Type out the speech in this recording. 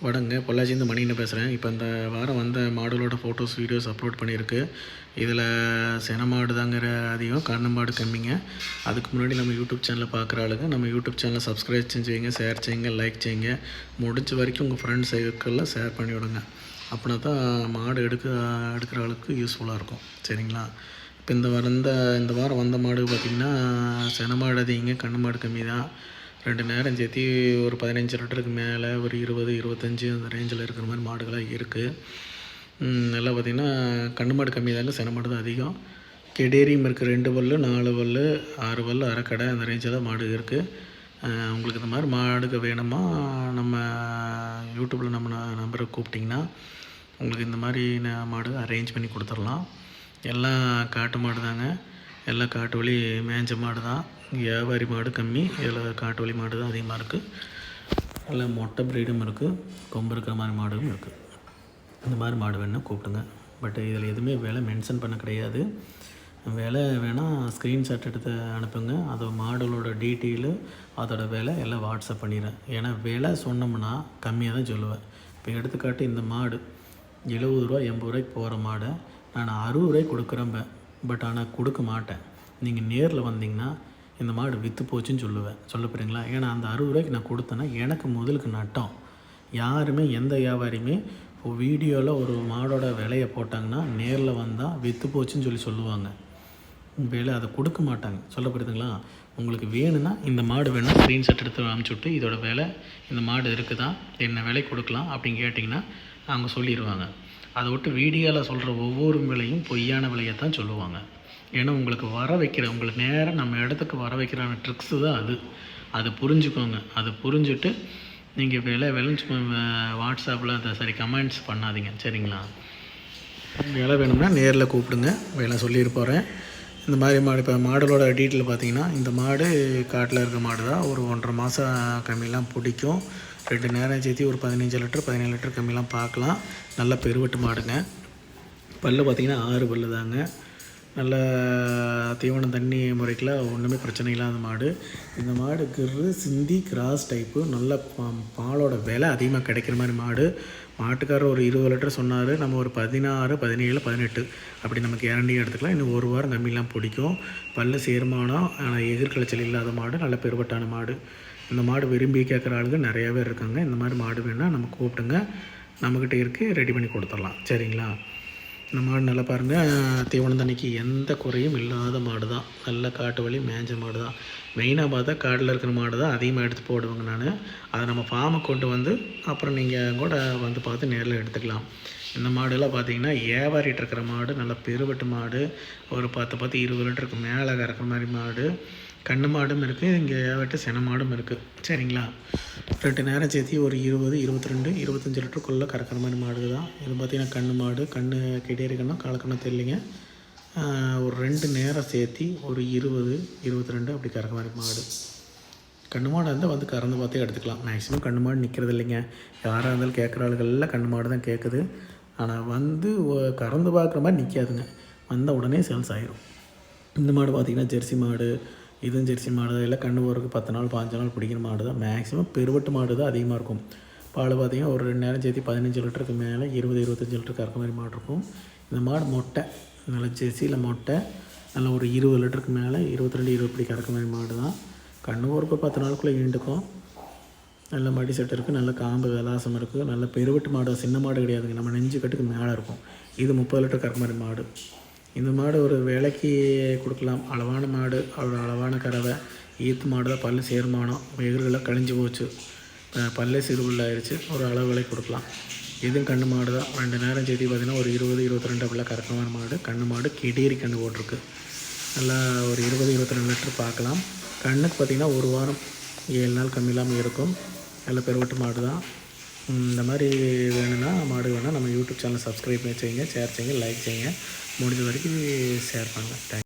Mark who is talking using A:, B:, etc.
A: வணங்க, பொள்ளாச்சியிலேருந்து மணின்னு பேசுகிறேன். இப்போ இந்த வாரம் வந்த மாடுகளோட ஃபோட்டோஸ், வீடியோஸ் அப்லோட் பண்ணியிருக்கு. இதில் சென மாடு தாங்கிற அதிகம், கண்ணு மாடு கம்மிங்க. அதுக்கு முன்னாடி நம்ம யூடியூப் சேனலை பார்க்குற ஆளுங்க நம்ம யூடியூப் சேனலை சப்ஸ்கிரைப் செய்யுங்க, ஷேர் செய்யுங்க, லைக் செய்யுங்க. முடிஞ்ச வரைக்கும் உங்கள் ஃப்ரெண்ட்ஸ் சர்க்கிளில் ஷேர் பண்ணி விடுங்க. அப்படின்னா தான் மாடு எடுக்கிற ஆளுக்கு யூஸ்ஃபுல்லாக இருக்கும். சரிங்களா? இப்போ இந்த வாரம் வந்த மாடு பார்த்திங்கன்னா சென மாடு அதிகங்க, கண்ணு மாடு கம்மி தான். 2 நேரம் சேர்த்தி ஒரு 15 லிட்டருக்கு மேலே ஒரு 20, 25 அந்த ரேஞ்சில் இருக்கிற மாதிரி மாடுகளாக இருக்குது. நல்லா பார்த்திங்கன்னா கண்ணு மாடு கம்மி தாங்க, சென மாடு தான் அதிகம். கெடேரியும் இருக்குது, 2 பல்லு, 4 பல்லு, 6 பல்லு, அரைக்கடை அந்த ரேஞ்சில் தான் மாடு இருக்குது. உங்களுக்கு இந்த மாதிரி மாடுக்கு வேணுமா நம்ம யூடியூப்பில் நம்ம நம்பரை கூப்பிட்டிங்கன்னா உங்களுக்கு இந்த மாதிரி மாடு அரேஞ்ச் பண்ணி கொடுத்துடலாம். எல்லாம் காட்டு மாடு தாங்க, எல்லாம் காட்டு வழி மேய்ஞ்ச மாடு தான். வியாபாரி மாடு கம்மி, இதில் காட்டு வழி மாடு தான் அதிகமாக இருக்குது. நல்லா மொட்டை ப்ரீடும் இருக்குது, கொம்பு இருக்கிற மாதிரி மாடும் இருக்குது. இந்த மாதிரி மாடு வேணுன்னா கூப்பிடுங்க. பட் இதில் எதுவுமே விலை மென்ஷன் பண்ண கிடையாது. விலை வேணால் ஸ்க்ரீன்ஷாட் எடுத்து அனுப்புங்க. அது மாடுகளோட டீட்டெயிலு, அதோடய விலை எல்லாம் வாட்ஸ்அப் பண்ணிடுறேன். ஏன்னா விலை சொன்னோம்னா கம்மியாக தான் சொல்லுவேன். இப்போ எடுத்துக்காட்டு இந்த மாடு 70 ரூபா 80 ரூபாய்க்கு போகிற மாடை நான் 60 ரூபாய்க்கு கொடுக்குறேன். பட் ஆனால் கொடுக்க மாட்டேன். நீங்கள் நேரில் வந்தீங்கன்னா இந்த மாடு விற்று போச்சுன்னு சொல்ல போகிறீங்களா? ஏன்னா அந்த 60 ரூபாய்க்கு நான் கொடுத்தேன்னா எனக்கு முதலுக்கு நட்டம். யாருமே எந்த வியாபாரியுமே வீடியோவில் ஒரு மாடோட விலையை போட்டாங்கன்னா நேரில் வந்தால் விற்று போச்சுன்னு சொல்லுவாங்க. விலை அதை கொடுக்க மாட்டாங்க. சொல்ல போகிறதுங்களா? உங்களுக்கு வேணும்னா இந்த மாடு வேணும்னா ஸ்க்ரீன்ஷாட் எடுத்து அனுப்பிச்சுட்டு இதோட விலை இந்த மாடு இருக்குதா, என்ன விலை கொடுக்கலாம் அப்படின்னு கேட்டிங்கன்னா அவங்க சொல்லிடுவாங்க. அதை விட்டு வீடியோவில் சொல்கிற ஒவ்வொரு விலையும் பொய்யான விலையை தான் சொல்லுவாங்க. ஏன்னா உங்களுக்கு உங்களுக்கு நேராக நம்ம இடத்துக்கு வர வைக்கிறான ட்ரிக்ஸு தான் அது புரிஞ்சுக்கோங்க. அதை புரிஞ்சுட்டு நீங்கள் விளைஞ்சு வாட்ஸ்அப்பில் கமெண்ட்ஸ் பண்ணாதீங்க. சரிங்களா? விலை வேணும்னா நேரில் கூப்பிடுங்க, விலை சொல்லிட்டு போகிறேன். இந்த மாதிரி மாடு இப்போ மாடுகளோட டீட்டெயில் பார்த்தீங்கன்னா இந்த மாடு காட்டில் இருக்கிற மாடு தான். ஒரு 1.5 மாதம் கம்மிலாம் பிடிக்கும். 2 நேரம் சேர்த்து ஒரு 15 லிட்டர் 17 லிட்டர் கம்மிலாம் பார்க்கலாம். நல்ல பெருவெட்டு மாடுங்க. பல்லு பார்த்திங்கன்னா 6 பல்லு தாங்க. நல்ல தீவனம் தண்ணி முறைக்கெலாம் ஒன்றுமே பிரச்சனை இல்லாத மாடு. இந்த மாடு கிர்ரு சிந்தி கிராஸ் டைப்பு. நல்ல பாலோட விலை அதிகமாக கிடைக்கிற மாதிரி மாடு. மாட்டுக்காரர் ஒரு 20 லிட்டர் சொன்னார். நம்ம ஒரு 16, 17, 18 அப்படி நம்ம கேரண்டியாக எடுத்துக்கலாம். இன்னும் ஒரு வாரம் கம்மிலாம் பிடிக்கும். பல்லு சேர்மானம், எதிர்கலைச்சல் இல்லாத மாடு, நல்ல பெருவட்டான மாடு. இந்த மாடு விரும்பி கேட்குற ஆளுங்க நிறையா பேர் இருக்காங்க. இந்த மாதிரி மாடு வேணால் நம்ம கூப்பிட்டுங்க, நம்மக்கிட்ட இருக்குது, ரெடி பண்ணி கொடுத்துடலாம். சரிங்களா? இந்த மாடு நல்லா பாருங்கள், தீவனம் தண்ணிக்கு எந்த குறையும் இல்லாத மாடு தான். நல்ல காட்டு வழி மேய்ஞ்ச மாடு தான். மெயினாக பார்த்தா காட்டில் இருக்கிற மாடு தான் அதிகமாக எடுத்து போடுவேங்க நான். அதை நம்ம ஃபார்மை கொண்டு வந்து அப்புறம் நீங்கள் கூட வந்து பார்த்து நேரில் எடுத்துக்கலாம். இந்த மாடுலாம் பார்த்திங்கன்னா வியாபாரிட்டு இருக்கிற மாடு, நல்ல பெருவெட்டு மாடு. ஒரு 10, 20 லிட்டருக்கு மேலே கறக்கிற மாதிரி மாடு. கண்ணு மாடும் இருக்குது, இங்கே வியாபாரிட்டு சென மாடும் இருக்குது. சரிங்களா? 2 நேரம் சேர்த்து ஒரு 20, 22, 25 லிட்டருக்குள்ளே கறக்கிற மாதிரி மாடு தான். இது பார்த்திங்கன்னா கண்ணு மாடு. கண்ணு கிட்டேரி கண்ணா காலக்கண்ணா தெரியலிங்க. ஒரு 2 நேரம் சேர்த்து ஒரு 20, 22 அப்படி கறக்கிற மாதிரி மாடு. கண்ணு மாடு இருந்தால் வந்து கறந்து பார்த்தே எடுத்துக்கலாம். மேக்ஸிமம் கண்ணு மாடு நிற்கிறது இல்லைங்க. யாராக இருந்தாலும் கேட்குற ஆளுகள்லாம் கண்ணு மாடு தான் கேட்குது. ஆனால் வந்து கறந்து பார்க்குற மாதிரி நிற்காதுங்க. வந்த உடனே சேல்ஸ் ஆகிரும். இந்த மாடு பார்த்திங்கன்னா ஜெர்சி மாடு. இதுவும் ஜெர்சி மாடு தான். எல்லாம் கண்ணு போகிறதுக்கு 10 நாள் 15 நாள் பிடிக்கிற மாடு தான். மேக்ஸிமம் பெருவெட்டு மாடு தான் அதிகமாக இருக்கும். பால் பார்த்திங்கன்னா ஒரு 2 நேரம் சேர்த்து 15 லிட்டருக்கு மேலே 20, 25 லிட்டருக்கு கறக்கிற மாதிரி மாடு இருக்கும். இந்த மாடு மொட்டை, நல்ல ஜெர்சியில் மொட்டை, நல்ல ஒரு 20 லிட்டருக்கு மேலே 22, 20 இப்படி கறக்கிற மாதிரி மாடு தான். கண்ணு போகிறப்ப 10 நாளுக்குள்ளே ஈண்டுக்கும். நல்ல மடி செட்டு இருக்குது, நல்ல காம்பு விலாசம் இருக்குது. நல்ல பெருவெட்டு மாடு, சின்ன மாடு கிடையாதுங்க. நம்ம நெஞ்சு கட்டுக்கு மேலே இருக்கும். இது 30 லிட்டர் கறக்கிற மாதிரி மாடு. இந்த மாடு ஒரு விலைக்கு கொடுக்கலாம். அளவான மாடு, ஒரு அளவான கறவை, ஈத்து மாடு தான். பல்லு சேர்மானம், எதிர்களெலாம் கழிஞ்சு போச்சு, பல்லே சிறுபுல்லாயிருச்சு. ஒரு அளவு விலைக்கு கொடுக்கலாம். இதுவும் கண்ணு மாடு தான். 2 நேரம் சேர்த்து பார்த்திங்கன்னா ஒரு 20, 22 அப்படிலாம் கறக்கிற மாடு. கண்ணு மாடு கிடேரி கண்ணு போட்டிருக்கு. நல்லா ஒரு 20, 22 லிட்டர் பார்க்கலாம். கண்ணுக்கு பார்த்திங்கன்னா ஒரு வாரம் 7 நாள் கம்மி இல்லாமல் இருக்கும். நல்ல பெருவட்டு மாடு தான். இந்த மாதிரி வேணும்னா மாடு வேணால் நம்ம யூடியூப் சேனலை சப்ஸ்கிரைப் செய்யுங்க, ஷேர் செய்யுங்க, லைக் செய்யுங்க. முடிஞ்ச வரைக்கும் ஷேர் பண்ணுங்கள். தேங்க்யூ.